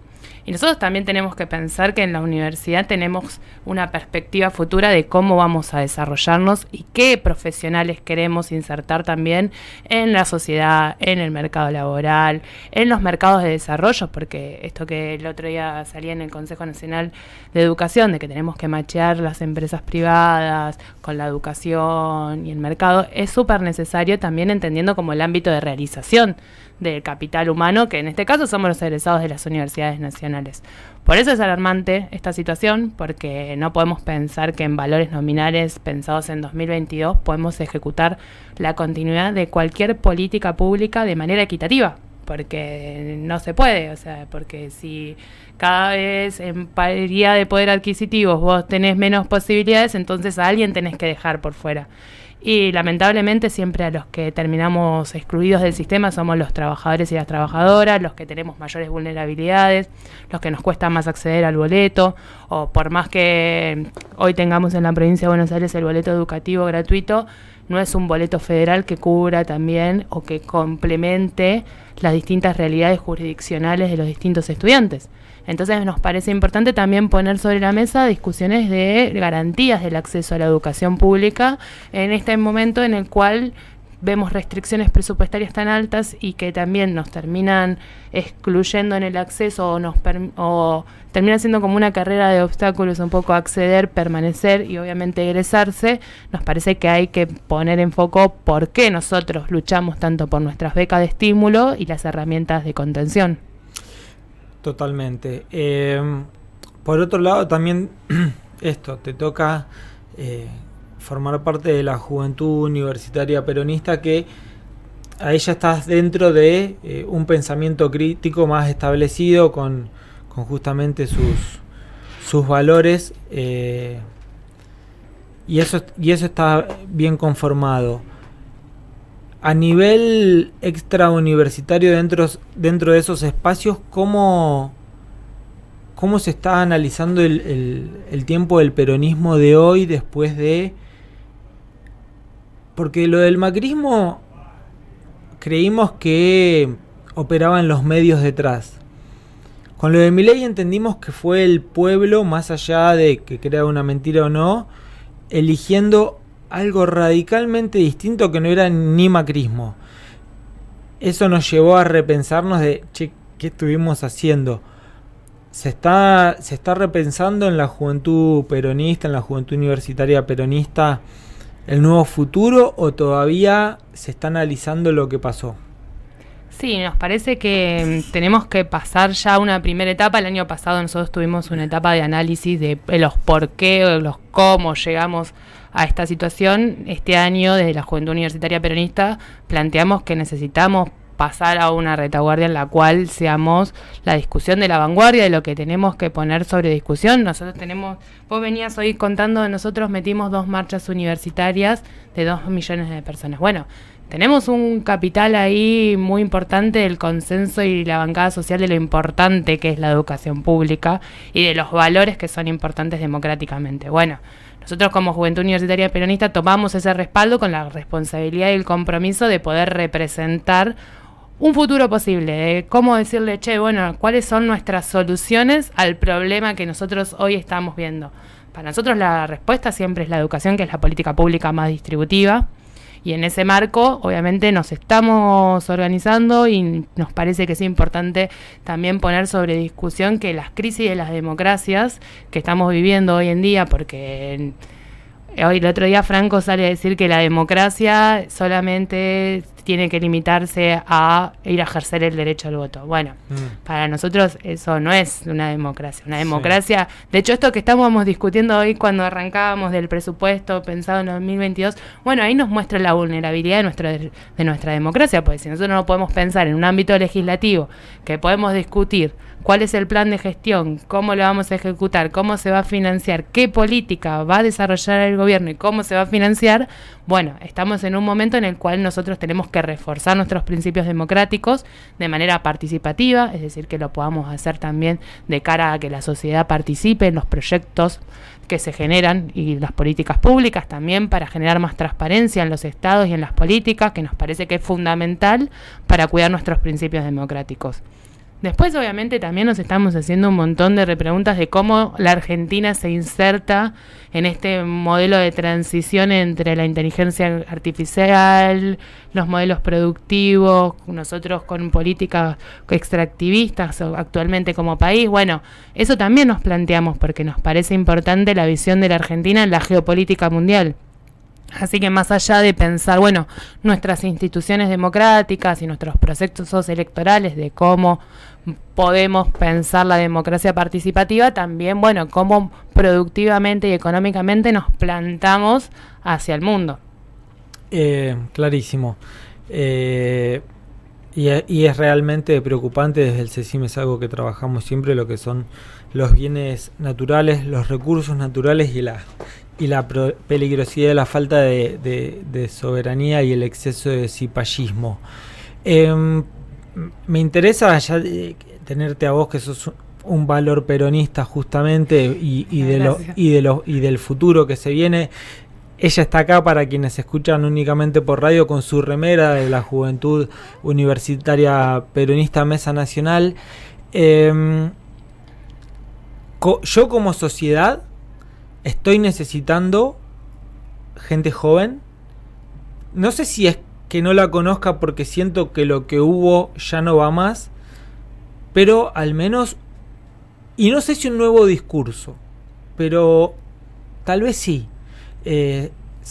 [SPEAKER 4] Y nosotros también tenemos que pensar que en la universidad tenemos una perspectiva futura de cómo vamos a desarrollarnos y qué profesionales queremos insertar también en la sociedad, en el mercado laboral, en los mercados de desarrollo, porque esto que el otro día salía en el Consejo Nacional de Educación, de que tenemos que machear las empresas privadas con la educación y el mercado, es súper necesario también entendiendo como el ámbito de realización del capital humano, que en este caso somos los egresados de las universidades nacionales. Por eso es alarmante esta situación, porque no podemos pensar que en valores nominales pensados en 2022 podemos ejecutar la continuidad de cualquier política pública de manera equitativa, porque no se puede, o sea, porque si cada vez en paridad de poder adquisitivo vos tenés menos posibilidades, entonces a alguien tenés que dejar por fuera. Y lamentablemente siempre a los que terminamos excluidos del sistema somos los trabajadores y las trabajadoras, los que tenemos mayores vulnerabilidades, los que nos cuesta más acceder al boleto, o por más que hoy tengamos en la provincia de Buenos Aires el boleto educativo gratuito, no es un boleto federal que cubra también o que complemente las distintas realidades jurisdiccionales de los distintos estudiantes. Entonces nos parece importante también poner sobre la mesa discusiones de garantías del acceso a la educación pública en este momento en el cual vemos restricciones presupuestarias tan altas y que también nos terminan excluyendo en el acceso o termina siendo como una carrera de obstáculos un poco acceder, permanecer y obviamente egresarse. Nos parece que hay que poner en foco por qué nosotros luchamos tanto por nuestras becas de estímulo y las herramientas de contención.
[SPEAKER 2] Totalmente. Por otro lado, también esto, te toca formar parte de la juventud universitaria peronista, que ahí ya estás dentro de un pensamiento crítico más establecido con justamente sus valores, y eso está bien conformado. A nivel extrauniversitario, dentro de esos espacios, ¿cómo se está analizando el tiempo del peronismo de hoy después de...? Porque lo del macrismo creímos que operaban los medios detrás. Con lo de Milei entendimos que fue el pueblo, más allá de que crea una mentira o no, eligiendo algo radicalmente distinto que no era ni macrismo. Eso nos llevó a repensarnos de, ¿qué estuvimos haciendo? ¿Se está repensando en la juventud peronista, en la juventud universitaria peronista, el nuevo futuro, o todavía se está analizando lo que pasó?
[SPEAKER 4] Sí, nos parece que tenemos que pasar ya una primera etapa. El año pasado nosotros tuvimos una etapa de análisis de los por qué o los cómo llegamos a esta situación. Este año, desde la Juventud Universitaria Peronista, planteamos que necesitamos pasar a una retaguardia en la cual seamos la discusión de la vanguardia de lo que tenemos que poner sobre discusión. Nosotros vos venías hoy contando, nosotros metimos 2 marchas universitarias de 2 millones de personas. Bueno, tenemos un capital ahí muy importante del consenso y la bancada social de lo importante que es la educación pública y de los valores que son importantes democráticamente. Bueno, nosotros como Juventud Universitaria Peronista tomamos ese respaldo con la responsabilidad y el compromiso de poder representar un futuro posible, de cómo decirle, ¿cuáles son nuestras soluciones al problema que nosotros hoy estamos viendo? Para nosotros la respuesta siempre es la educación, que es la política pública más distributiva. Y en ese marco, obviamente, nos estamos organizando y nos parece que es importante también poner sobre discusión que las crisis de las democracias que estamos viviendo hoy en día, porque hoy el otro día Franco sale a decir que la democracia solamente tiene que limitarse a ir a ejercer el derecho al voto. Bueno, para nosotros eso no es una democracia. Una democracia, de hecho, esto que estábamos discutiendo hoy cuando arrancábamos del presupuesto pensado en 2022, bueno, ahí nos muestra la vulnerabilidad de nuestra democracia, porque si nosotros no podemos pensar en un ámbito legislativo, que podemos discutir cuál es el plan de gestión, cómo lo vamos a ejecutar, cómo se va a financiar, qué política va a desarrollar el gobierno y cómo se va a financiar, bueno, estamos en un momento en el cual nosotros tenemos que reforzar nuestros principios democráticos de manera participativa, es decir, que lo podamos hacer también de cara a que la sociedad participe en los proyectos que se generan y las políticas públicas también para generar más transparencia en los estados y en las políticas, que nos parece que es fundamental para cuidar nuestros principios democráticos. Después, obviamente, también nos estamos haciendo un montón de repreguntas de cómo la Argentina se inserta en este modelo de transición entre la inteligencia artificial, los modelos productivos, nosotros con políticas extractivistas actualmente como país. Bueno, eso también nos planteamos porque nos parece importante la visión de la Argentina en la geopolítica mundial. Así que más allá de pensar, bueno, nuestras instituciones democráticas y nuestros procesos electorales de cómo podemos pensar la democracia participativa, también, bueno, cómo productivamente y económicamente nos plantamos hacia el mundo.
[SPEAKER 2] Clarísimo. Y es realmente preocupante. Desde el CECIM es algo que trabajamos siempre, lo que son los bienes naturales, los recursos naturales y la peligrosidad de la falta de soberanía y el exceso de cipallismo. Me interesa ya tenerte a vos, que sos un valor peronista justamente, y del futuro que se viene. Ella está acá, para quienes escuchan únicamente por radio, con su remera de la Juventud Universitaria Peronista Mesa Nacional. Yo como sociedad estoy necesitando gente joven. No sé si es que no la conozca porque siento que lo que hubo ya no va más, pero al menos, y no sé si un nuevo discurso, pero tal vez sí. Se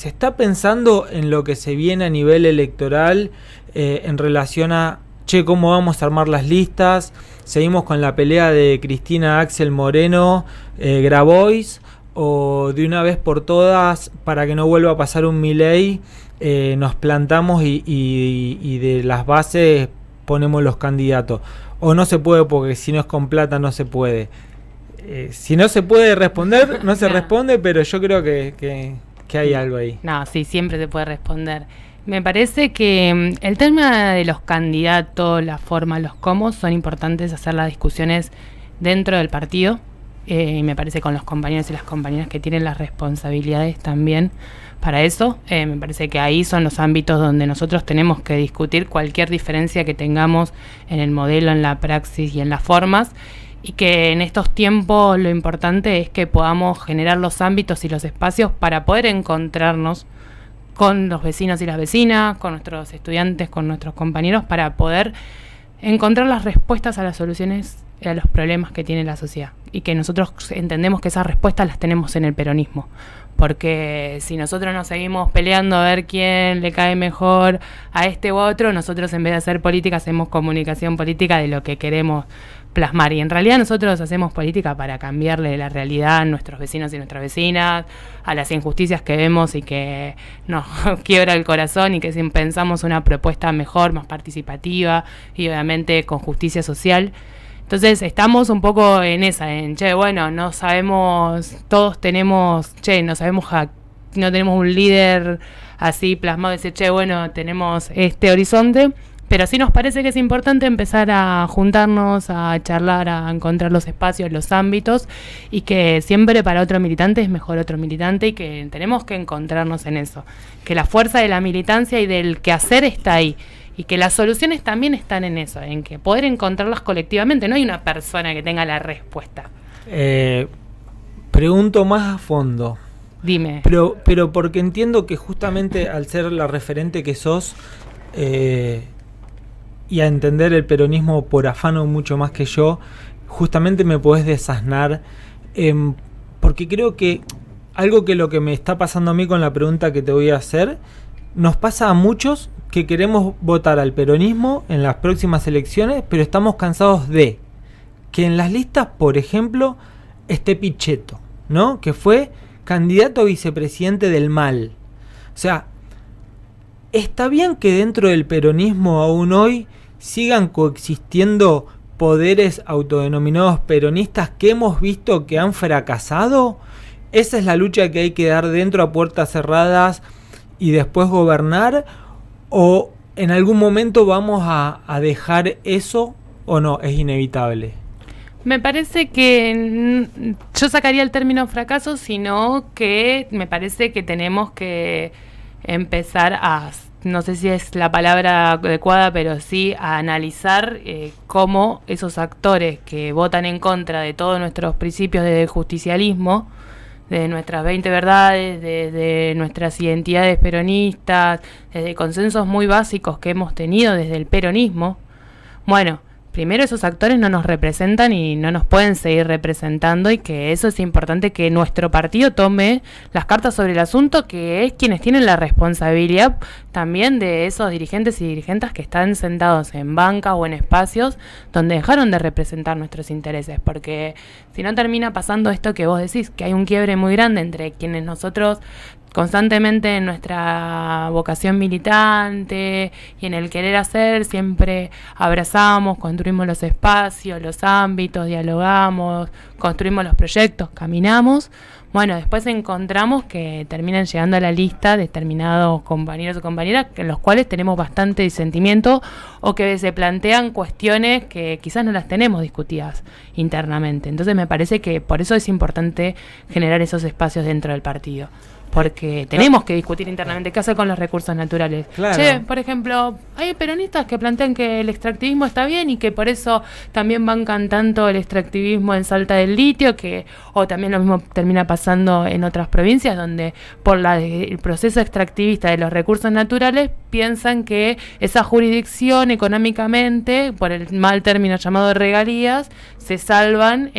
[SPEAKER 2] está pensando en lo que se viene a nivel electoral, en relación a, ¿cómo vamos a armar las listas? Seguimos con la pelea de Cristina Axel Moreno, Grabois, o de una vez por todas, para que no vuelva a pasar un Milei, nos plantamos y de las bases ponemos los candidatos. O no se puede, porque si no es con plata no se puede. Si no se puede responder, no se responde, pero yo creo que hay algo ahí.
[SPEAKER 4] No, sí, siempre se puede responder. Me parece que el tema de los candidatos, la forma, los cómo, son importantes hacer las discusiones dentro del partido. Y me parece con los compañeros y las compañeras que tienen las responsabilidades también para eso. Me parece que ahí son los ámbitos donde nosotros tenemos que discutir cualquier diferencia que tengamos en el modelo, en la praxis y en las formas. Y que en estos tiempos lo importante es que podamos generar los ámbitos y los espacios para poder encontrarnos con los vecinos y las vecinas, con nuestros estudiantes, con nuestros compañeros, para poder encontrar las respuestas a las soluciones, a los problemas que tiene la sociedad. Y que nosotros entendemos que esas respuestas las tenemos en el peronismo. Porque si nosotros nos seguimos peleando a ver quién le cae mejor a este u otro, nosotros en vez de hacer política hacemos comunicación política de lo que queremos plasmar. Y en realidad nosotros hacemos política para cambiarle la realidad a nuestros vecinos y nuestras vecinas, a las injusticias que vemos y que nos quiebra el corazón, y que si pensamos una propuesta mejor, más participativa y obviamente con justicia social. Entonces estamos un poco en esa, bueno, no sabemos, todos tenemos, no sabemos, no tenemos un líder así plasmado, decir, bueno, tenemos este horizonte, pero sí nos parece que es importante empezar a juntarnos, a charlar, a encontrar los espacios, los ámbitos, y que siempre para otro militante es mejor otro militante, y que tenemos que encontrarnos en eso, que la fuerza de la militancia y del quehacer está ahí. Y que las soluciones también están en eso, en que poder encontrarlas colectivamente. No hay una persona que tenga la respuesta.
[SPEAKER 2] Pregunto más a fondo.
[SPEAKER 4] Dime.
[SPEAKER 2] Pero porque entiendo que justamente al ser la referente que sos, y a entender el peronismo por afano mucho más que yo, justamente me podés desasnar, porque creo que algo que lo que me está pasando a mí con la pregunta que te voy a hacer, nos pasa a muchos que queremos votar al peronismo en las próximas elecciones, pero estamos cansados de que en las listas, por ejemplo, esté Pichetto, ¿no? Que fue candidato a vicepresidente del MAL. O sea, está bien que dentro del peronismo aún hoy sigan coexistiendo poderes autodenominados peronistas que hemos visto que han fracasado. Esa es la lucha que hay que dar dentro a puertas cerradas y después gobernar, o en algún momento vamos a dejar eso, o no, es inevitable.
[SPEAKER 4] Me parece que yo sacaría el término fracaso, sino que me parece que tenemos que empezar a no sé si es la palabra adecuada, pero sí a analizar cómo esos actores que votan en contra de todos nuestros principios de justicialismo, de nuestras 20 verdades, de nuestras identidades peronistas, desde consensos muy básicos que hemos tenido desde el peronismo, bueno, primero esos actores no nos representan y no nos pueden seguir representando, y que eso es importante que nuestro partido tome las cartas sobre el asunto, que es quienes tienen la responsabilidad también de esos dirigentes y dirigentes que están sentados en bancas o en espacios donde dejaron de representar nuestros intereses, porque si no termina pasando esto que vos decís, que hay un quiebre muy grande entre quienes nosotros constantemente en nuestra vocación militante y en el querer hacer siempre abrazamos, construimos los espacios, los ámbitos, dialogamos, construimos los proyectos, caminamos. Bueno, después encontramos que terminan llegando a la lista determinados compañeros o compañeras en los cuales tenemos bastante disentimiento, o que se plantean cuestiones que quizás no las tenemos discutidas internamente. Entonces me parece que por eso es importante generar esos espacios dentro del partido, porque tenemos que discutir internamente qué hacer con los recursos naturales.
[SPEAKER 2] Claro.
[SPEAKER 4] Che, por ejemplo, hay peronistas que plantean que el extractivismo está bien y que por eso también bancan tanto el extractivismo en Salta del litio, o también lo mismo termina pasando en otras provincias, donde por el proceso extractivista de los recursos naturales piensan que esa jurisdicción económicamente, por el mal término llamado de regalías, se salvan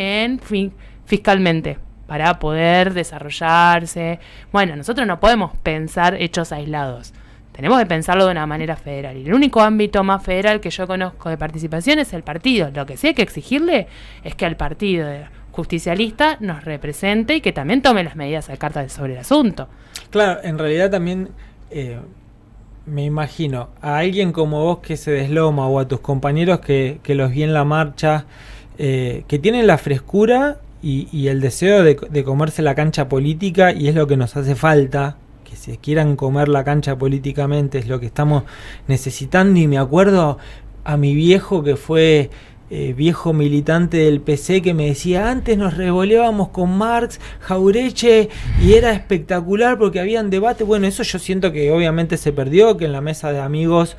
[SPEAKER 4] fiscalmente, para poder desarrollarse. Bueno, nosotros no podemos pensar hechos aislados. Tenemos que pensarlo de una manera federal. Y el único ámbito más federal que yo conozco de participación es el partido. Lo que sí hay que exigirle es que el partido justicialista nos represente y que también tome las medidas al carta sobre el asunto.
[SPEAKER 2] Claro, en realidad también me imagino a alguien como vos que se desloma, o a tus compañeros que los vi en la marcha, que tienen la frescura y el deseo de comerse la cancha política, y es lo que nos hace falta, que se quieran comer la cancha políticamente, es lo que estamos necesitando. Y me acuerdo a mi viejo, que fue viejo militante del PC, que me decía: antes nos revoleábamos con Marx, Jaureche, y era espectacular porque habían debate. Bueno, eso yo siento que obviamente se perdió, que en la mesa de amigos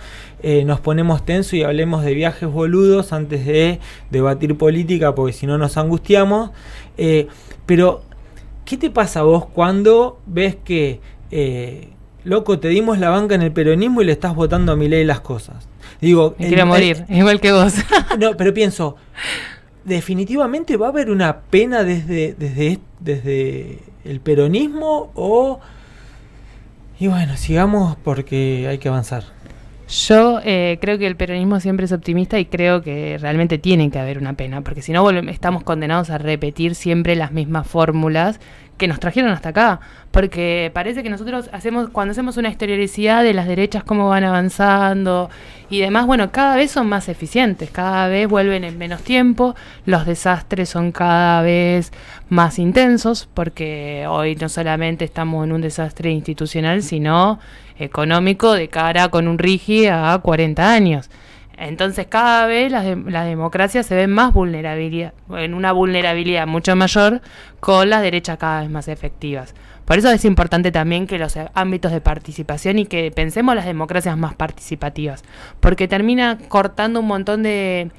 [SPEAKER 2] nos ponemos tensos y hablemos de viajes boludos antes de debatir política, porque si no nos angustiamos. Pero ¿qué te pasa a vos cuando ves que loco, te dimos la banca en el peronismo y le estás votando a Milei las cosas? Digo,
[SPEAKER 4] me quiero morir, igual que vos.
[SPEAKER 2] No, pero pienso, definitivamente va a haber una pena desde el peronismo, y bueno, sigamos porque hay que avanzar.
[SPEAKER 4] Yo creo que el peronismo siempre es optimista, y creo que realmente tiene que haber una pena, porque si no estamos condenados a repetir siempre las mismas fórmulas que nos trajeron hasta acá, porque parece que nosotros cuando hacemos una historicidad de las derechas, cómo van avanzando y demás, bueno, cada vez son más eficientes, cada vez vuelven en menos tiempo, los desastres son cada vez más intensos, porque hoy no solamente estamos en un desastre institucional, sino económico, de cara con un RIGI a 40 años. Entonces cada vez las democracias se ven más en una vulnerabilidad mucho mayor, con las derechas cada vez más efectivas. Por eso es importante también que los ámbitos de participación, y que pensemos las democracias más participativas, porque termina cortando un montón de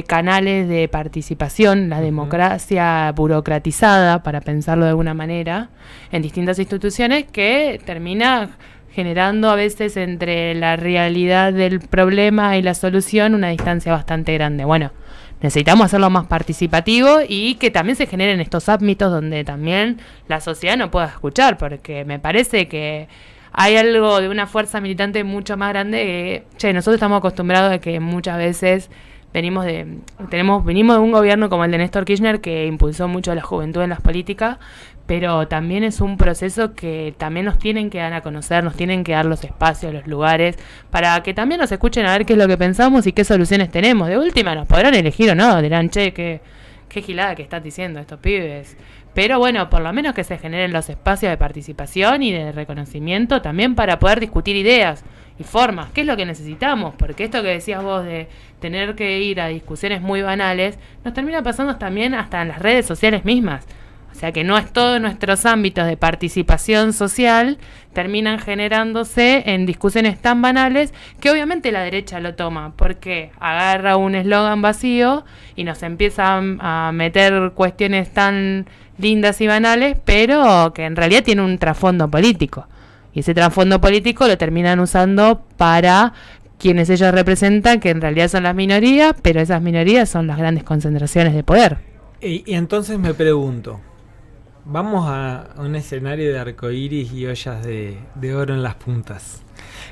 [SPEAKER 4] canales de participación, la democracia burocratizada, para pensarlo de alguna manera, en distintas instituciones, que termina generando a veces entre la realidad del problema y la solución una distancia bastante grande. Bueno, necesitamos hacerlo más participativo, y que también se generen estos ámbitos donde también la sociedad nos pueda escuchar, porque me parece que hay algo de una fuerza militante mucho más grande que, nosotros estamos acostumbrados a que muchas veces venimos de un gobierno como el de Néstor Kirchner, que impulsó mucho a la juventud en las políticas, pero también es un proceso que también nos tienen que dar a conocer, nos tienen que dar los espacios, los lugares, para que también nos escuchen a ver qué es lo que pensamos y qué soluciones tenemos. De última nos podrán elegir o no, dirán, che, qué gilada que estás diciendo estos pibes. Pero bueno, por lo menos que se generen los espacios de participación y de reconocimiento también, para poder discutir ideas y formas, qué es lo que necesitamos, porque esto que decías vos de tener que ir a discusiones muy banales, nos termina pasando también hasta en las redes sociales mismas. O sea que no es todos nuestros ámbitos de participación social terminan generándose en discusiones tan banales que obviamente la derecha lo toma, porque agarra un eslogan vacío y nos empieza a meter cuestiones tan lindas y banales, pero que en realidad tiene un trasfondo político. Y ese trasfondo político lo terminan usando para quienes ellos representan, que en realidad son las minorías, pero esas minorías son las grandes concentraciones de poder.
[SPEAKER 2] Y entonces me pregunto, vamos a un escenario de arcoíris y ollas de oro en las puntas.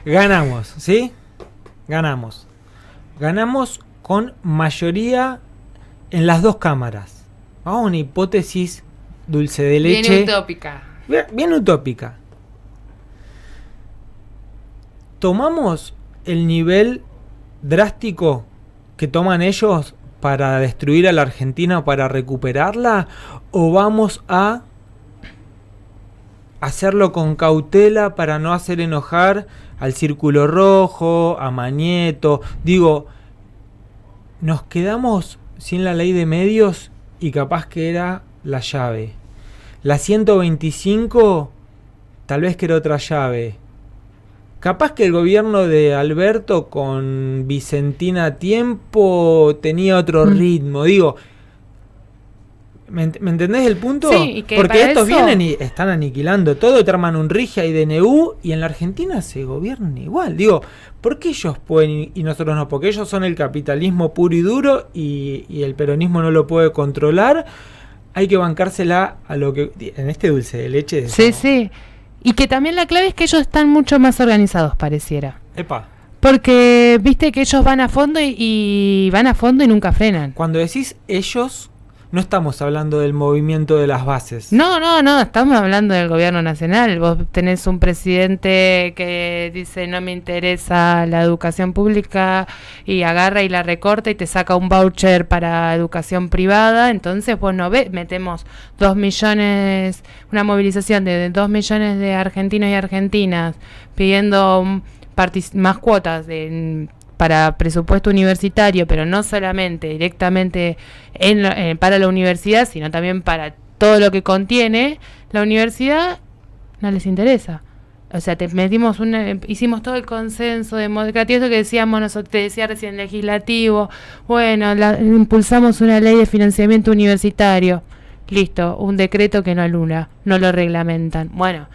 [SPEAKER 2] Ganamos, ¿sí? Ganamos. Ganamos con mayoría en las dos cámaras. Vamos a una hipótesis dulce de leche.
[SPEAKER 4] Bien utópica.
[SPEAKER 2] Bien utópica. ¿Tomamos el nivel drástico que toman ellos para destruir a la Argentina o para recuperarla? ¿O vamos a hacerlo con cautela para no hacer enojar al Círculo Rojo, a Mañeto? Digo, nos quedamos sin la ley de medios y capaz que era la llave. La 125 tal vez que era otra llave. Capaz que el gobierno de Alberto con Vicentina a tiempo tenía otro ritmo. Digo, ¿me entendés el punto?
[SPEAKER 4] Sí, y que
[SPEAKER 2] porque estos
[SPEAKER 4] eso
[SPEAKER 2] vienen y están aniquilando todo, te arman un Rigia y DNU y en la Argentina se gobierna igual. Digo, ¿por qué ellos pueden y nosotros no? Porque ellos son el capitalismo puro y duro y el peronismo no lo puede controlar. Hay que bancársela a lo que... En este dulce de leche...
[SPEAKER 4] Sí, sí. Y que también la clave es que ellos están mucho más organizados, pareciera.
[SPEAKER 2] Epa.
[SPEAKER 4] Porque viste que ellos van a fondo y van a fondo y nunca frenan.
[SPEAKER 2] Cuando decís ellos, no estamos hablando del movimiento de las bases.
[SPEAKER 4] No, estamos hablando del gobierno nacional. Vos tenés un presidente que dice no me interesa la educación pública y agarra y la recorta y te saca un voucher para educación privada. Entonces vos no ves, metemos 2 millones, una movilización de 2 millones de argentinos y argentinas pidiendo más cuotas para presupuesto universitario, pero no solamente directamente para la universidad, sino también para todo lo que contiene la universidad. No les interesa. O sea, hicimos todo el consenso democrático, eso que decíamos nosotros, te decía recién, legislativo. Bueno, impulsamos una ley de financiamiento universitario. Listo, un decreto que no anula, no lo reglamentan. Bueno,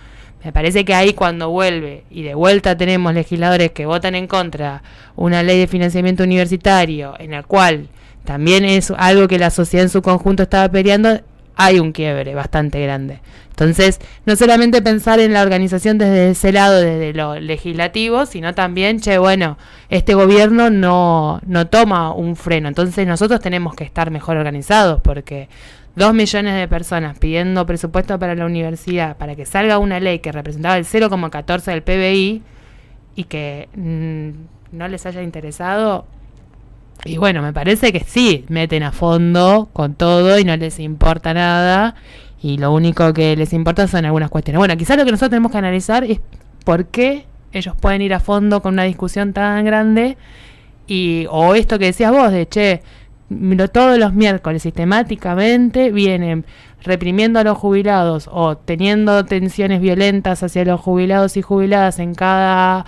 [SPEAKER 4] me parece que ahí cuando vuelve y de vuelta tenemos legisladores que votan en contra una ley de financiamiento universitario, en la cual también es algo que la sociedad en su conjunto estaba peleando, hay un quiebre bastante grande. Entonces, no solamente pensar en la organización desde ese lado, desde lo legislativo, sino también, este gobierno no toma un freno. Entonces nosotros tenemos que estar mejor organizados, porque 2 millones de personas pidiendo presupuesto para la universidad para que salga una ley que representaba el 0,14 del PBI y que no les haya interesado. Y bueno, me parece que sí, meten a fondo con todo y no les importa nada. Y lo único que les importa son algunas cuestiones. Bueno, quizás lo que nosotros tenemos que analizar es por qué ellos pueden ir a fondo con una discusión tan grande. O esto que decías vos, de todos los miércoles sistemáticamente vienen reprimiendo a los jubilados o teniendo tensiones violentas hacia los jubilados y jubiladas en cada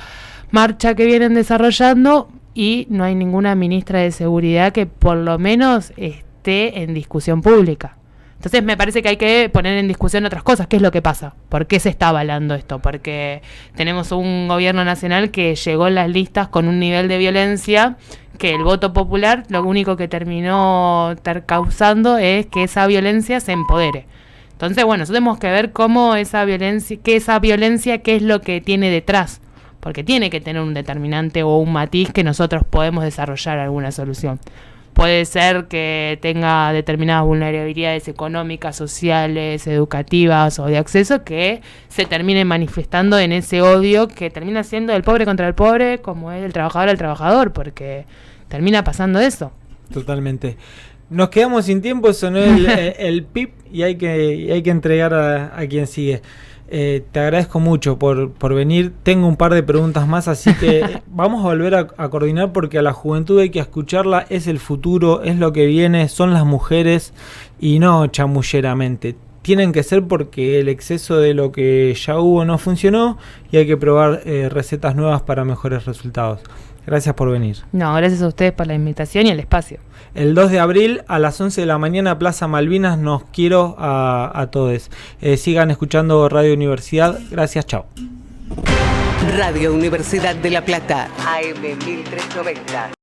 [SPEAKER 4] marcha que vienen desarrollando, y no hay ninguna ministra de seguridad que por lo menos esté en discusión pública. Entonces me parece que hay que poner en discusión otras cosas. ¿Qué es lo que pasa? ¿Por qué se está avalando esto? Porque tenemos un gobierno nacional que llegó en las listas con un nivel de violencia que el voto popular lo único que terminó causando es que esa violencia se empodere. Entonces, bueno, nosotros tenemos que ver cómo esa violencia, qué es lo que tiene detrás. Porque tiene que tener un determinante o un matiz que nosotros podemos desarrollar alguna solución. Puede ser que tenga determinadas vulnerabilidades económicas, sociales, educativas o de acceso que se terminen manifestando en ese odio que termina siendo el pobre contra el pobre, como es el trabajador al trabajador, porque termina pasando eso.
[SPEAKER 2] Totalmente. Nos quedamos sin tiempo, sonó el pip y hay que entregar a quien sigue. Te agradezco mucho por venir. Tengo un par de preguntas más, así que vamos a volver a coordinar, porque a la juventud hay que escucharla. Es el futuro, es lo que viene, son las mujeres, y no chamulleramente. tienen que ser porque el exceso de lo que ya hubo no funcionó y hay que probar recetas nuevas para mejores resultados. Gracias por venir.
[SPEAKER 4] No, gracias a ustedes por la invitación y el espacio.
[SPEAKER 2] El 2 de abril a las 11 de la mañana, Plaza Malvinas, nos quiero a todos. Sigan escuchando Radio Universidad. Gracias, chao.
[SPEAKER 1] Radio Universidad de La Plata, AM 1390.